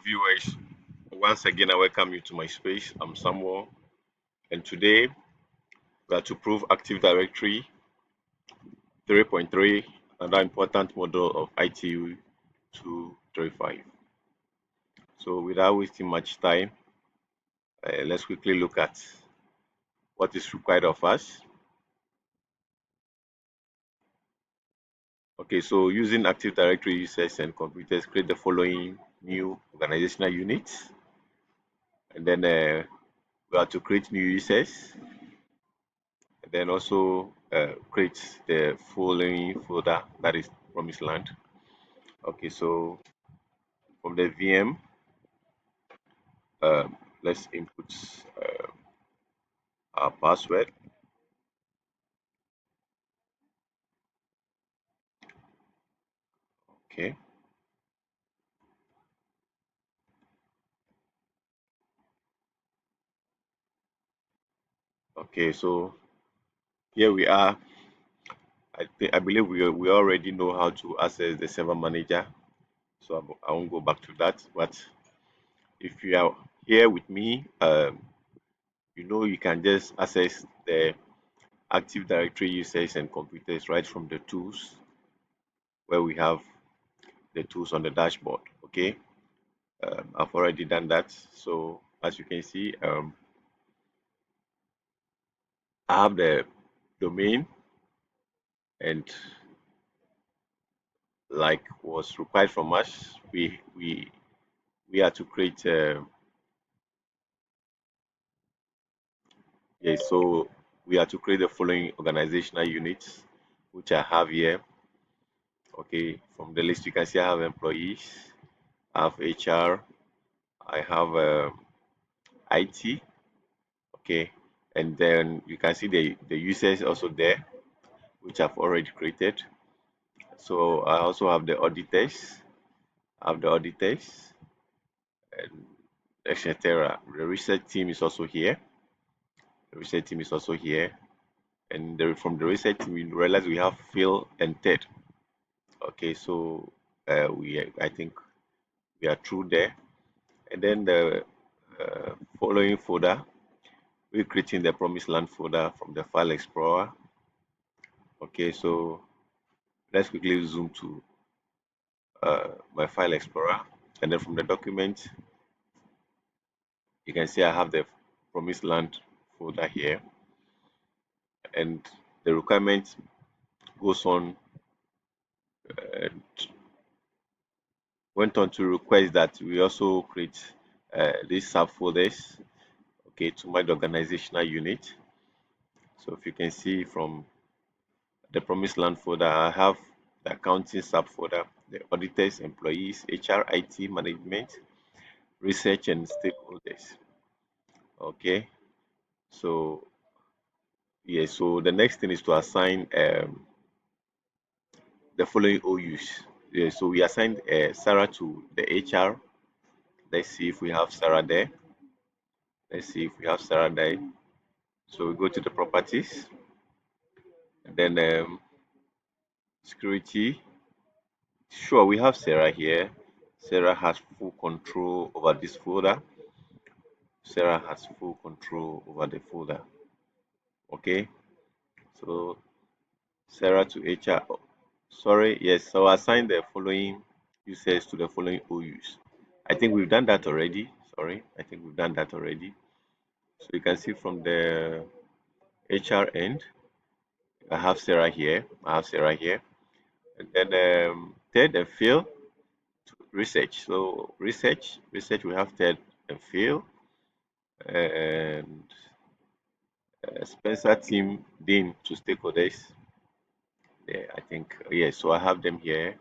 viewers. Once again, I welcome you to my space. I'm Samuel, and today we are to prove Active Directory 3.3, another important model of ITU 235. So, without wasting much time, let's quickly look at what is required of us. Okay, so using Active Directory users and computers, create the following new organizational units, and then we are to create new users, and then also create the following folder, that is promised land. Okay, so from the VM, let's input our password. Okay, okay, so here we are. I believe we already know how to access the server manager, so I won't go back to that. But if you are here with me, you can just access the Active Directory users and computers right from the tools where we have the tools on the dashboard. Okay, I've already done that. So as you can see, I have the domain, and like was required from us, we are to create. Yes, so we are to create the following organizational units, which I have here. Okay, from the list you can see I have employees, I have HR, I have IT. Okay, and then you can see the users also there, which I've already created. So I also have the auditors, I have the auditors, and etc. The research team is also here. The research team is also here. And from the research team, we realize we have Phil and Ted. Okay, so I think we are through there. And then the following folder, we're creating the Promised Land folder from the File Explorer. Okay, so let's quickly zoom to my File Explorer. And then from the document, you can see I have the Promised Land folder here. And the requirement goes on and went on to request that we also create these subfolders, okay, to my organizational unit. So if you can see from the Promised Land folder, I have the accounting subfolder, the auditors, employees, HR, IT, management, research, and stakeholders. Okay, so yeah, so the next thing is to assign the following OUs. Yeah, so we assigned Sarah to the HR. Let's see if we have Sarah there. Let's see if we have Sarah there. So we go to the properties, and then security. Sure, we have Sarah here. Sarah has full control over this folder. Sarah has full control over the folder. Okay, so Sarah to HR. Sorry, yes. So assign the following users to the following OUs. I think we've done that already. Sorry, I think we've done that already. So you can see from the HR end, I have Sarah here. I have Sarah here. And then Ted and Phil to research. So research, we have Ted and Phil. And Spencer, Team, Dean to stakeholders. Yeah, I think, yes. So I have them here.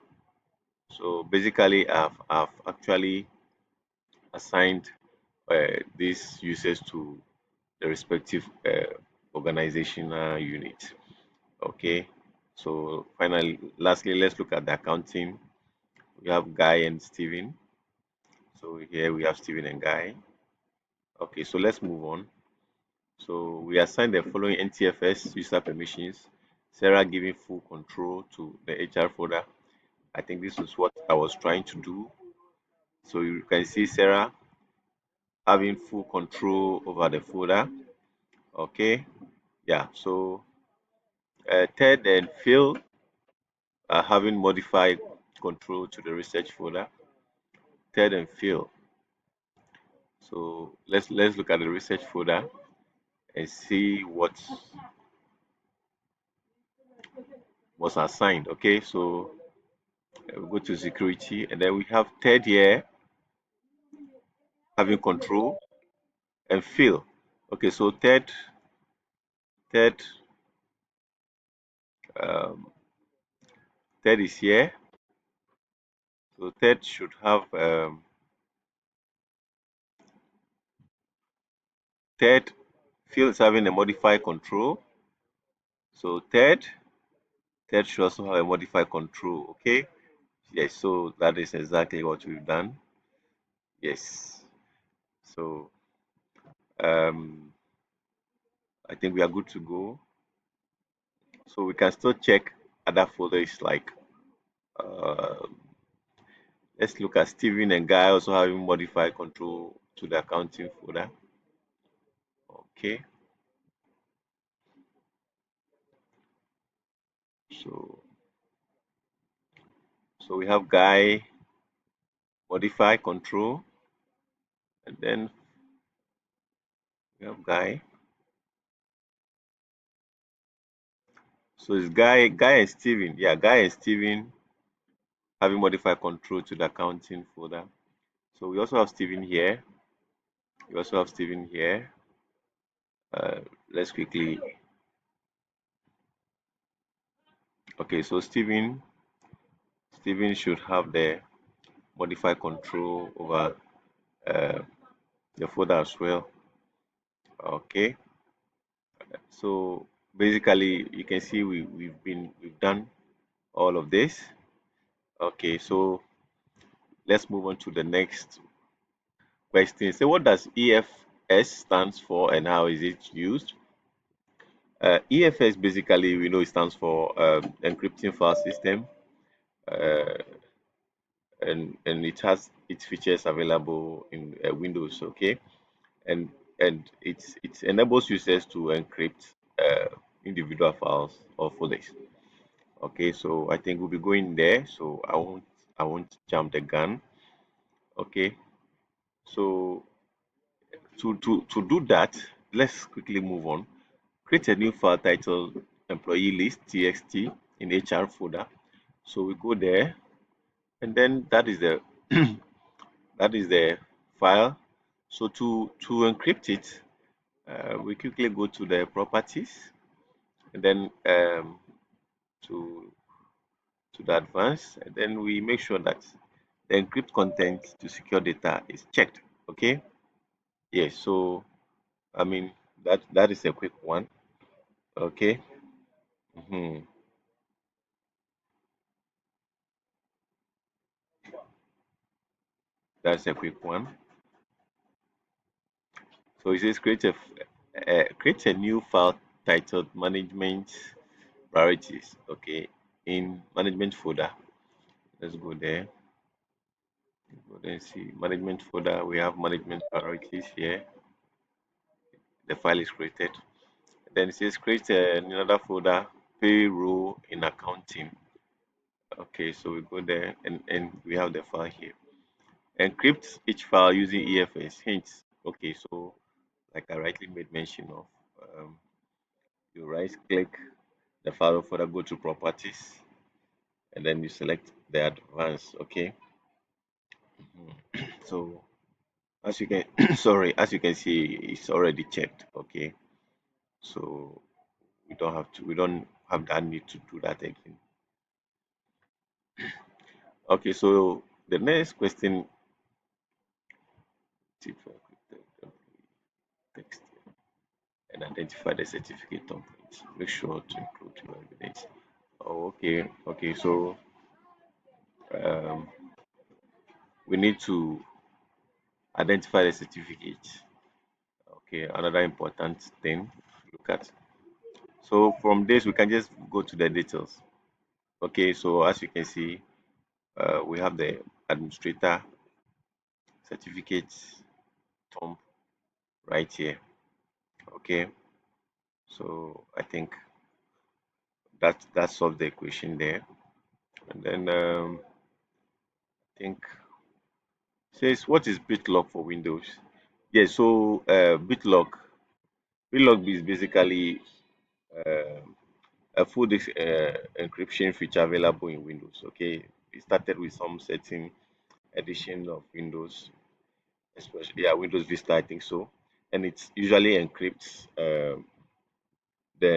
So basically, I've actually assigned these users to the respective organizational unit. Okay. So finally, lastly, let's look at the accounting. We have Guy and Steven. So here we have Steven and Guy. Okay, so let's move on. So we assign the following NTFS user permissions. Sarah giving full control to the HR folder. I think this is what I was trying to do. So you can see Sarah having full control over the folder. Okay, yeah. So Ted and Phil are having modified control to the research folder. Ted and Phil. So let's look at the research folder and see what was assigned. Okay, so we go to security, and then we have Ted here having control and Phil. Okay, so Ted, um, Ted is here. So Ted should have Ted. Phil is having a modified control. So Ted should also have a modified control. Okay. Yes. So that is exactly what we've done. Yes. So um, I think we are good to go. So we can still check other folders like uh, let's look at Steven and Guy also having modified control to the accounting folder. Okay. So we have Guy modify control, and then we have Guy. So it's Guy and Steven. Yeah, Guy and Steven having modified control to the accounting folder. So we also have Steven here. We also have Steven here. Let's quickly. Okay, so Steven should have the modified control over uh, the folder as well. Okay, so basically you can see we've done all of this. Okay, so let's move on to the next question. So what does EFS stands for and how is it used? EFS basically we know it stands for encrypting file system, uh, and it has its features available in Windows. Okay, and it enables users to encrypt individual files or folders. Okay, so I think we'll be going there. So I won't jump the gun. Okay, so to do that, let's quickly move on. Create a new file titled employee list txt in HR folder. So we go there, and then that is the that is the file. So to encrypt it, we quickly go to the properties, and then to the advanced, and then we make sure that the encrypt content to secure data is checked. Okay. Yes. So I mean that is a quick one. Okay. Mhm. That's a quick one. So it says create a new file titled management priorities. Okay, in management folder. Let's go there. Go there and see management folder. We have management priorities here. The file is created. Then it says create another folder payroll in accounting. Okay, so we go there and we have the file here. Encrypt each file using EFS. Hints. Okay, so like I rightly made mention of, um, you right click the file folder, go to properties, and then you select the advanced. Okay. So as you can sorry, as you can see, it's already checked. Okay. So we don't have that need to do that again. Okay, so the next question, text and identify the certificate template. Make sure to include your evidence. Oh, okay, okay. So um, we need to identify the certificate. Okay, another important thing to look at. So from this, we can just go to the details. Okay, so as you can see, we have the administrator certificate thumb right here. Okay, so I think that solves the equation there. And then I think says what is BitLock for Windows? Yeah, so BitLock is basically uh, a full disk encryption feature available in Windows. Okay, it started with some certain edition of Windows, especially yeah Windows Vista, I think so, and it usually encrypts the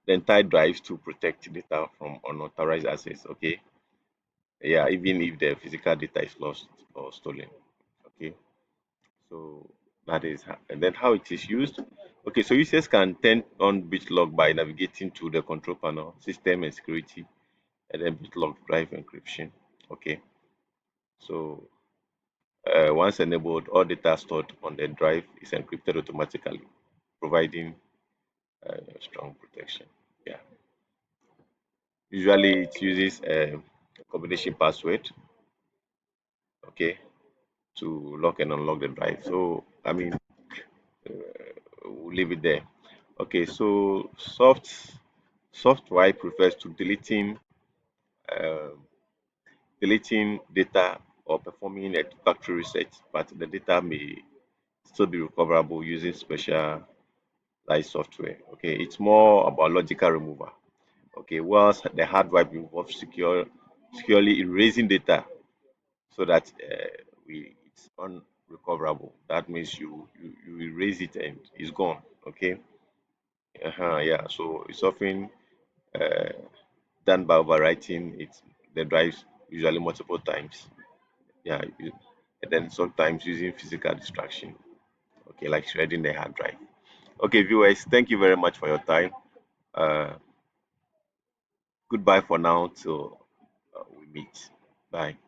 entire drives to protect data from unauthorized access. Okay, yeah, even if the physical data is lost or stolen. Okay, so that is and then how it is used. Okay, so users can turn on BitLock by navigating to the control panel, system and security, and then BitLock drive encryption. Okay, so once enabled, all data stored on the drive is encrypted automatically, providing strong protection. Yeah, usually it uses a combination password. Okay, to lock and unlock the drive. So I mean, we'll leave it there. Okay, so software prefers to um, deleting data or performing a factory reset, but the data may still be recoverable using specialized software. Okay, it's more about logical removal. Okay, whilst the hard drive involves securely erasing data so that it's unrecoverable. That means you erase it and it's gone. Okay. Yeah. So it's often uh, done by overwriting the drives usually multiple times. Yeah. And then sometimes using physical distraction. Okay, like shredding the hard drive. Okay, viewers, thank you very much for your time. Uh, Goodbye for now till we meet. Bye.